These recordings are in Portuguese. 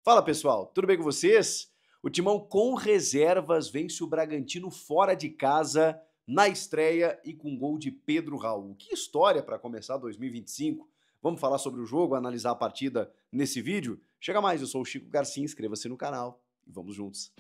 Fala pessoal, tudo bem com vocês? O Timão com reservas vence o Bragantino fora de casa na estreia e com gol de Pedro Raul. Que história para começar 2025. Vamos falar sobre o jogo, analisar a partida nesse vídeo? Chega mais, eu sou o Chico Garcia, inscreva-se no canal e vamos juntos.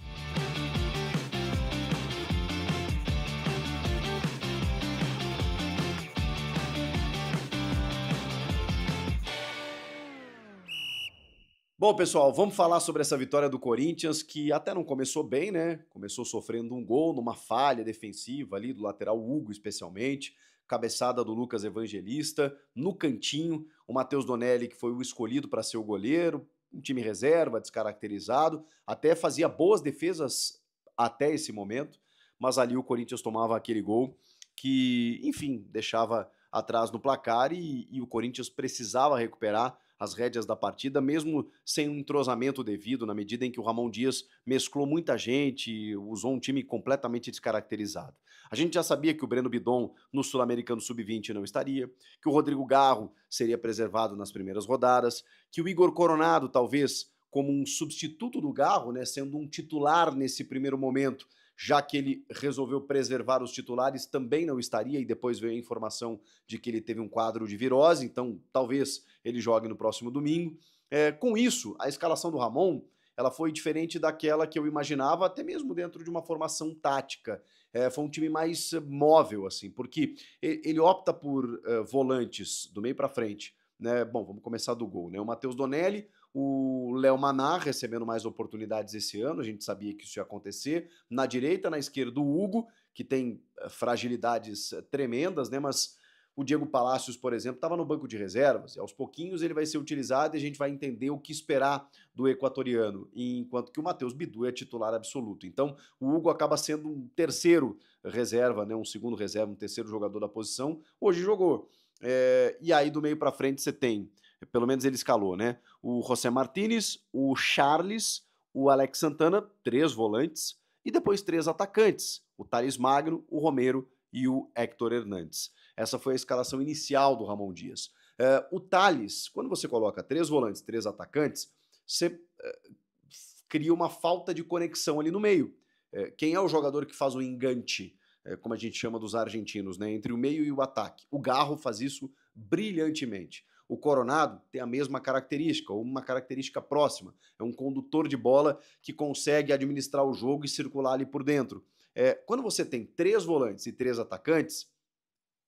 Bom, pessoal, vamos falar sobre essa vitória do Corinthians, que até não começou bem, né? Começou sofrendo um gol numa falha defensiva ali do lateral Hugo, especialmente. Cabeçada do Lucas Evangelista, no cantinho. O Matheus Donelli, que foi o escolhido para ser o goleiro, um time reserva, descaracterizado. Até fazia boas defesas até esse momento, mas ali o Corinthians tomava aquele gol que, enfim, deixava atrás no placar e o Corinthians precisava recuperar as rédeas da partida, mesmo sem um entrosamento devido, na medida em que o Ramon Dias mesclou muita gente, usou um time completamente descaracterizado. A gente já sabia que o Breno Bidon no Sul-Americano Sub-20 não estaria, que o Rodrigo Garro seria preservado nas primeiras rodadas, que o Igor Coronado, talvez como um substituto do Garro, né, sendo um titular nesse primeiro momento, já que ele resolveu preservar os titulares, também não estaria, e depois veio a informação de que ele teve um quadro de virose, então talvez ele jogue no próximo domingo. Com isso, a escalação do Ramon ela foi diferente daquela que eu imaginava, até mesmo dentro de uma formação tática. Foi um time mais móvel, assim, porque ele opta por volantes do meio para frente, né? Bom, vamos começar do gol, né? O Matheus Donelli, o Léo Maná recebendo mais oportunidades esse ano, a gente sabia que isso ia acontecer. Na direita, na esquerda, o Hugo, que tem fragilidades tremendas, né? Mas o Diego Palacios, por exemplo, estava no banco de reservas, e aos pouquinhos ele vai ser utilizado e a gente vai entender o que esperar do equatoriano, enquanto que o Matheus Bidu é titular absoluto. Então, o Hugo acaba sendo um terceiro reserva, né? Um segundo reserva, um terceiro jogador da posição. Hoje jogou. E aí, do meio para frente, você tem, pelo menos ele escalou, né? O José Martínez, o Charles, o Alex Santana, 3 volantes, e depois 3 atacantes, o Thales Magno, o Romero e o Héctor Hernandes. Essa foi a escalação inicial do Ramon Dias. O Thales, quando você coloca 3 volantes, 3 atacantes, você cria uma falta de conexão ali no meio. Quem é o jogador que faz o engante, como a gente chama dos argentinos, né, entre o meio e o ataque? O Garro faz isso brilhantemente. O Coronado tem a mesma característica, ou uma característica próxima. É um condutor de bola que consegue administrar o jogo e circular ali por dentro. Quando você tem 3 volantes e 3 atacantes,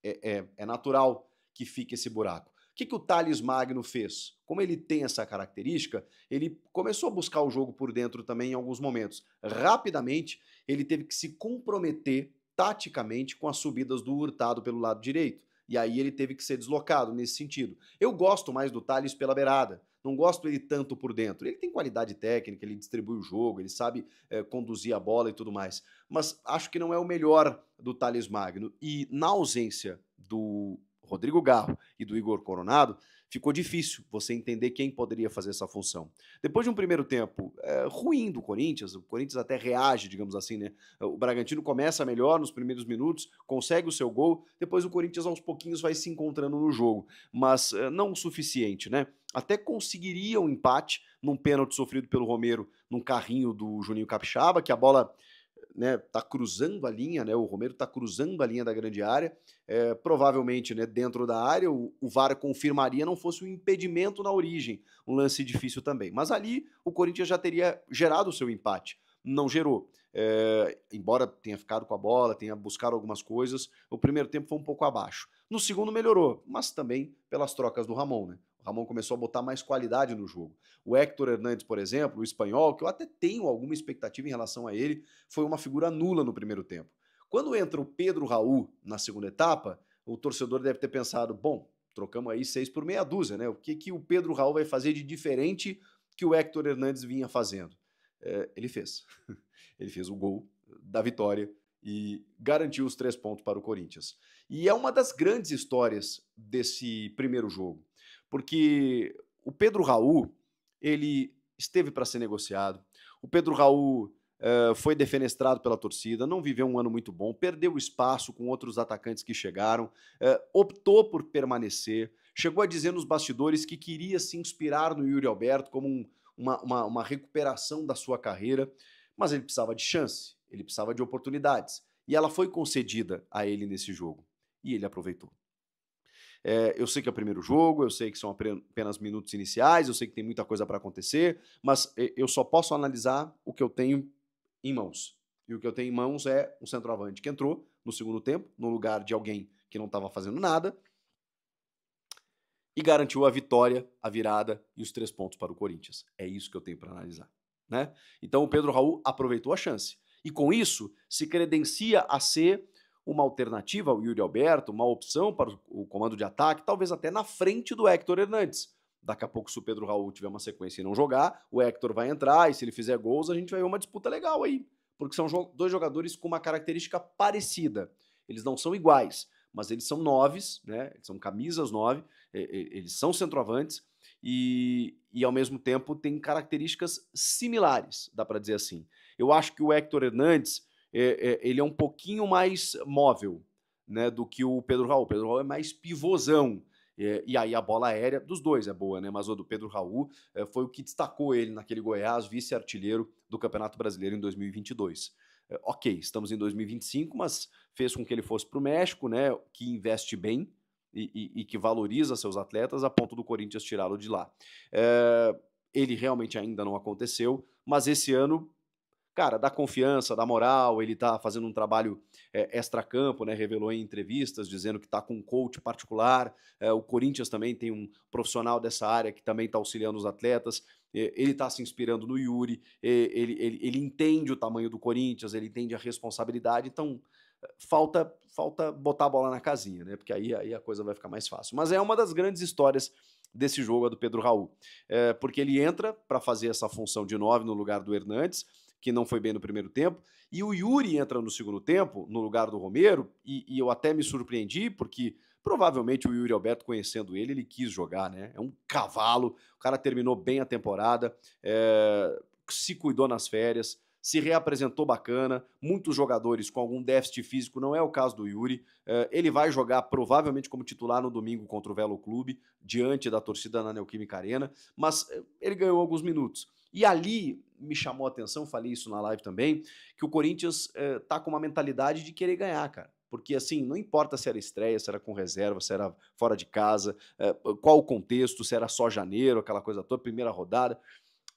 é natural que fique esse buraco. O que o Thales Magno fez? Como ele tem essa característica, ele começou a buscar o jogo por dentro também em alguns momentos. Rapidamente, ele teve que se comprometer taticamente com as subidas do Hurtado pelo lado direito. E aí ele teve que ser deslocado nesse sentido. Eu gosto mais do Thales pela beirada. Não gosto ele tanto por dentro. Ele tem qualidade técnica, ele distribui o jogo, ele sabe conduzir a bola e tudo mais. Mas acho que não é o melhor do Thales Magno. E na ausência do Rodrigo Garro e do Igor Coronado, ficou difícil você entender quem poderia fazer essa função. Depois de um primeiro tempo ruim do Corinthians, o Corinthians até reage, digamos assim, né? O Bragantino começa melhor nos primeiros minutos, consegue o seu gol, depois o Corinthians aos pouquinhos vai se encontrando no jogo, mas não o suficiente, né? Até conseguiria um empate num pênalti sofrido pelo Romero num carrinho do Juninho Capixaba, que a bola, né, tá cruzando a linha, né, o Romero tá cruzando a linha da grande área, provavelmente, né, dentro da área, o VAR confirmaria, não fosse um impedimento na origem, um lance difícil também. Mas ali o Corinthians já teria gerado o seu empate, não gerou. Embora tenha ficado com a bola, tenha buscado algumas coisas, o primeiro tempo foi um pouco abaixo. No segundo melhorou, mas também pelas trocas do Ramon, né? O Ramon começou a botar mais qualidade no jogo. O Héctor Hernandes, por exemplo, o espanhol, que eu até tenho alguma expectativa em relação a ele, foi uma figura nula no primeiro tempo. Quando entra o Pedro Raul na segunda etapa, o torcedor deve ter pensado, bom, trocamos aí 6 por meia dúzia, né? O que o Pedro Raul vai fazer de diferente que o Héctor Hernandes vinha fazendo? Ele fez. Ele fez o gol da vitória e garantiu os 3 pontos para o Corinthians. E é uma das grandes histórias desse primeiro jogo, porque o Pedro Raul, ele esteve para ser negociado, o Pedro Raul foi defenestrado pela torcida, não viveu um ano muito bom, perdeu espaço com outros atacantes que chegaram, optou por permanecer, chegou a dizer nos bastidores que queria se inspirar no Yuri Alberto como uma recuperação da sua carreira, mas ele precisava de chance, ele precisava de oportunidades. E ela foi concedida a ele nesse jogo. E ele aproveitou. Eu sei que é o primeiro jogo, eu sei que são apenas minutos iniciais, eu sei que tem muita coisa para acontecer, mas eu só posso analisar o que eu tenho em mãos. E o que eu tenho em mãos é um centroavante que entrou no segundo tempo, no lugar de alguém que não estava fazendo nada, e garantiu a vitória, a virada e os 3 pontos para o Corinthians. É isso que eu tenho para analisar. Né? Então o Pedro Raul aproveitou a chance. E com isso se credencia a ser uma alternativa ao Yuri Alberto, uma opção para o comando de ataque, talvez até na frente do Héctor Hernandes. Daqui a pouco, se o Pedro Raul tiver uma sequência e não jogar, o Héctor vai entrar, e se ele fizer gols, a gente vai ver uma disputa legal aí. Porque são dois jogadores com uma característica parecida. Eles não são iguais, mas eles são noves, né? Eles são camisas 9, eles são centroavantes, e ao mesmo tempo têm características similares, dá para dizer assim. Eu acho que o Héctor Hernandes, ele é um pouquinho mais móvel, né, do que o Pedro Raul. O Pedro Raul é mais pivôzão. E aí a bola aérea dos dois é boa, né? Mas o do Pedro Raul foi o que destacou ele naquele Goiás, vice-artilheiro do Campeonato Brasileiro em 2022. Ok, estamos em 2025, mas fez com que ele fosse para o México, né? Que investe bem e que valoriza seus atletas a ponto do Corinthians tirá-lo de lá. Ele realmente ainda não aconteceu, mas esse ano, cara, dá confiança, dá moral, ele tá fazendo um trabalho extracampo, né? Revelou em entrevistas, dizendo que tá com um coach particular. O Corinthians também tem um profissional dessa área que também tá auxiliando os atletas. Ele tá se inspirando no Yuri, ele entende o tamanho do Corinthians, ele entende a responsabilidade, então falta botar a bola na casinha, né? Porque aí a coisa vai ficar mais fácil. Mas é uma das grandes histórias desse jogo, a do Pedro Raul. Porque ele entra para fazer essa função de 9 no lugar do Hernandes, que não foi bem no primeiro tempo, e o Yuri entra no segundo tempo, no lugar do Romero, e eu até me surpreendi, porque provavelmente o Yuri Alberto, conhecendo ele, ele quis jogar, né? É um cavalo, o cara terminou bem a temporada, se cuidou nas férias, se reapresentou bacana, muitos jogadores com algum déficit físico, não é o caso do Yuri, ele vai jogar provavelmente como titular no domingo contra o Velo Clube, diante da torcida na Neoquímica Arena, mas ele ganhou alguns minutos. E ali me chamou a atenção, falei isso na live também, que o Corinthians tá com uma mentalidade de querer ganhar, cara. Porque assim, não importa se era estreia, se era com reserva, se era fora de casa, qual o contexto, se era só janeiro, aquela coisa toda, primeira rodada.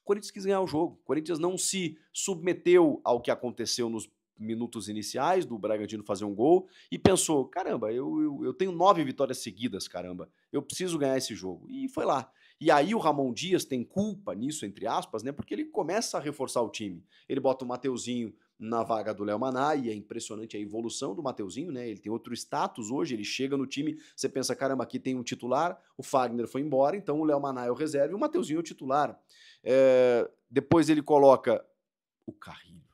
O Corinthians quis ganhar o jogo. O Corinthians não se submeteu ao que aconteceu nos minutos iniciais do Bragantino fazer um gol e pensou, caramba, eu tenho 9 vitórias seguidas, caramba, eu preciso ganhar esse jogo. E foi lá. E aí o Ramon Dias tem culpa nisso, entre aspas, né? Porque ele começa a reforçar o time. Ele bota o Mateuzinho na vaga do Léo Maná, e é impressionante a evolução do Mateuzinho, né? Ele tem outro status hoje, ele chega no time, você pensa, caramba, aqui tem um titular, o Fagner foi embora, então o Léo Maná é o reserva e o Mateuzinho é o titular. Depois ele coloca o Carrilho.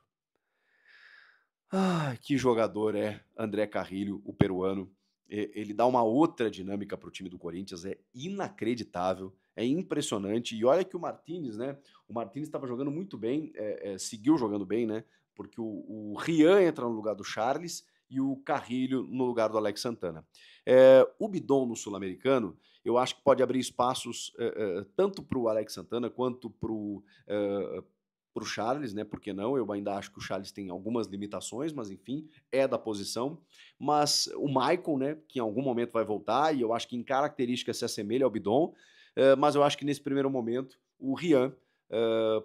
Ah, que jogador é André Carrilho, o peruano. Ele dá uma outra dinâmica para o time do Corinthians, é inacreditável, é impressionante. E olha que o Martínez, né? O Martínez estava jogando muito bem, seguiu jogando bem, né? Porque o Rian entra no lugar do Charles e o Carrilho no lugar do Alex Santana. O Bidon no Sul-Americano, eu acho que pode abrir espaços tanto para o Alex Santana quanto para o Charles, né? Por que não? Eu ainda acho que o Charles tem algumas limitações, mas enfim, é da posição. Mas o Maicon, né? Que em algum momento vai voltar, e eu acho que em características se assemelha ao Bidon, mas eu acho que nesse primeiro momento o Rian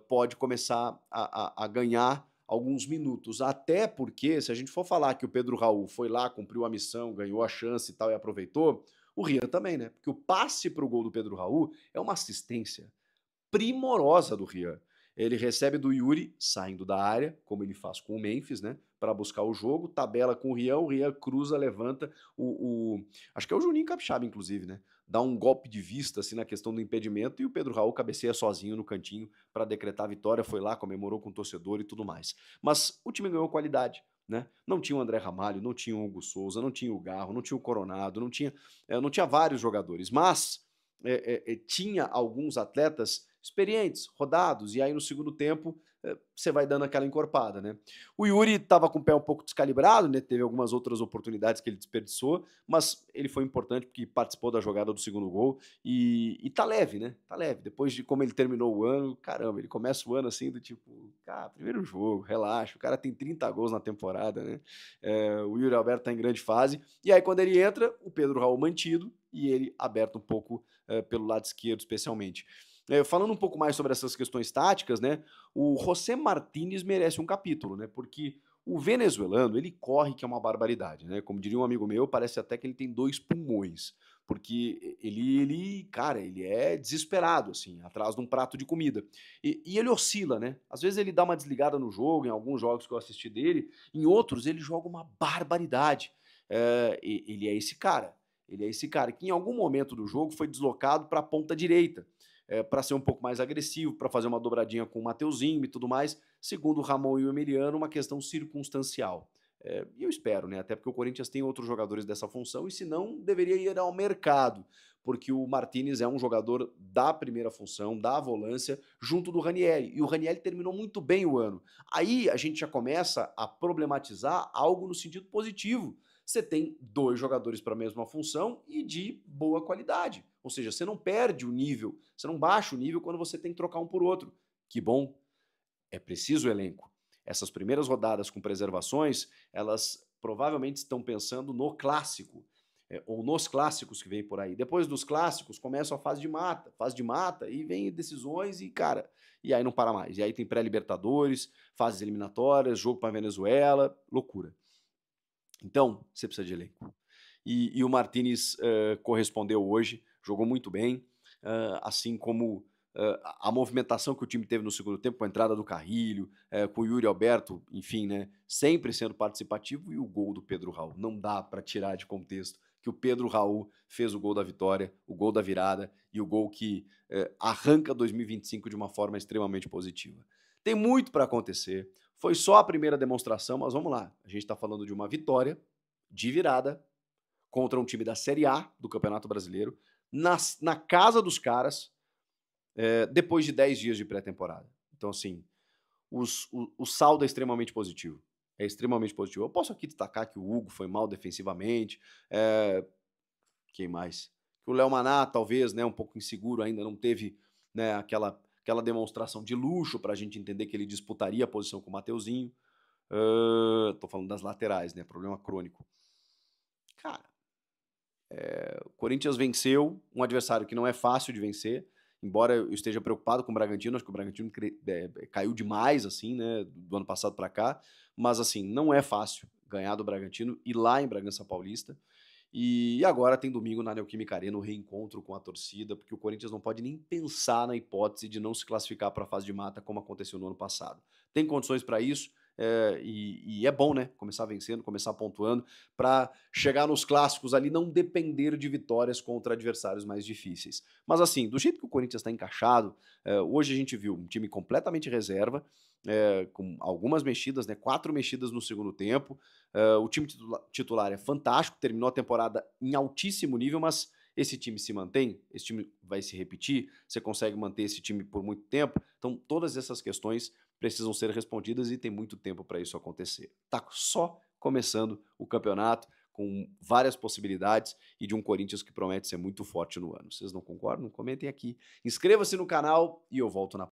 pode começar a ganhar alguns minutos. Até porque, se a gente for falar que o Pedro Raul foi lá, cumpriu a missão, ganhou a chance e tal, e aproveitou, o Rian também, né? Porque o passe para o gol do Pedro Raul é uma assistência primorosa do Rian. Ele recebe do Yuri, saindo da área, como ele faz com o Memphis, né? Para buscar o jogo, tabela com o Rian cruza, levanta. Acho que é o Juninho Capixaba, inclusive, né? Dá um golpe de vista assim na questão do impedimento e o Pedro Raul cabeceia sozinho no cantinho para decretar a vitória, foi lá, comemorou com o torcedor e tudo mais. Mas o time ganhou qualidade. Né? Não tinha o André Ramalho, não tinha o Hugo Souza, não tinha o Garro, não tinha o Coronado, não tinha vários jogadores, mas tinha alguns atletas experientes, rodados, e aí no segundo tempo você vai dando aquela encorpada, né. O Yuri estava com o pé um pouco descalibrado, né, teve algumas outras oportunidades que ele desperdiçou, mas ele foi importante porque participou da jogada do segundo gol e tá leve, né, tá leve. Depois de como ele terminou o ano, caramba, ele começa o ano assim do tipo: "Cara, primeiro jogo, relaxa, o cara tem 30 gols na temporada, né". O Yuri Alberto tá em grande fase, e aí quando ele entra, o Pedro Raul mantido e ele aberto um pouco, pelo lado esquerdo especialmente. Falando um pouco mais sobre essas questões táticas, né, o José Martínez merece um capítulo, né, porque o venezuelano, ele corre que é uma barbaridade, né, como diria um amigo meu, parece até que ele tem 2 pulmões, porque cara, ele é desesperado, assim, atrás de um prato de comida. E ele oscila, né, às vezes ele dá uma desligada no jogo, em alguns jogos que eu assisti dele, em outros ele joga uma barbaridade. Ele é esse cara, ele é esse cara que em algum momento do jogo foi deslocado para a ponta direita, para ser um pouco mais agressivo, para fazer uma dobradinha com o Mateuzinho e tudo mais, segundo o Ramon e o Emiliano, uma questão circunstancial. E eu espero, né? Até porque o Corinthians tem outros jogadores dessa função, e se não, deveria ir ao mercado, porque o Martínez é um jogador da primeira função, da volância, junto do Ranieri. E o Ranieri terminou muito bem o ano. Aí a gente já começa a problematizar algo no sentido positivo. Você tem 2 jogadores para a mesma função e de boa qualidade. Ou seja, você não perde o nível, você não baixa o nível quando você tem que trocar um por outro. Que bom, é preciso elenco. Essas primeiras rodadas com preservações, elas provavelmente estão pensando no clássico, ou nos clássicos que vem por aí. Depois dos clássicos começa a fase de mata e vem decisões e, cara, e aí não para mais. E aí tem pré-libertadores, fases eliminatórias, jogo para Venezuela, loucura. Então, você precisa de elenco. E o Martínez correspondeu hoje, jogou muito bem, assim como a movimentação que o time teve no segundo tempo, com a entrada do Carrilho, com o Yuri Alberto, enfim, né, sempre sendo participativo, e o gol do Pedro Raul. Não dá para tirar de contexto que o Pedro Raul fez o gol da vitória, o gol da virada e o gol que arranca 2025 de uma forma extremamente positiva. Tem muito para acontecer. Foi só a primeira demonstração, mas vamos lá. A gente está falando de uma vitória de virada contra um time da Série A do Campeonato Brasileiro, na casa dos caras, depois de 10 dias de pré-temporada. Então, assim, o saldo é extremamente positivo. É extremamente positivo. Eu posso aqui destacar que o Hugo foi mal defensivamente. Quem mais? Que o Léo Maná, talvez, né, um pouco inseguro ainda, não teve, né, aquela demonstração de luxo para a gente entender que ele disputaria a posição com o Mateuzinho. Tô falando das laterais, né? Problema crônico. Cara, o Corinthians venceu um adversário que não é fácil de vencer, embora eu esteja preocupado com o Bragantino, acho que o Bragantino caiu demais, assim, né, do ano passado para cá, mas assim, não é fácil ganhar do Bragantino e lá em Bragança Paulista. E agora tem domingo na Neoquímica Arena o reencontro com a torcida, porque o Corinthians não pode nem pensar na hipótese de não se classificar para a fase de mata como aconteceu no ano passado. Tem condições para isso, e é bom, né? Começar vencendo, começar pontuando, para chegar nos clássicos ali não depender de vitórias contra adversários mais difíceis. Mas assim, do jeito que o Corinthians está encaixado, hoje a gente viu um time completamente reserva, com algumas mexidas, né? 4 mexidas no segundo tempo. O time titular é fantástico, terminou a temporada em altíssimo nível, mas esse time se mantém, esse time vai se repetir, você consegue manter esse time por muito tempo. Então, todas essas questões precisam ser respondidas e tem muito tempo para isso acontecer. Tá só começando o campeonato, com várias possibilidades e de um Corinthians que promete ser muito forte no ano. Vocês não concordam? Comentem aqui. Inscreva-se no canal e eu volto na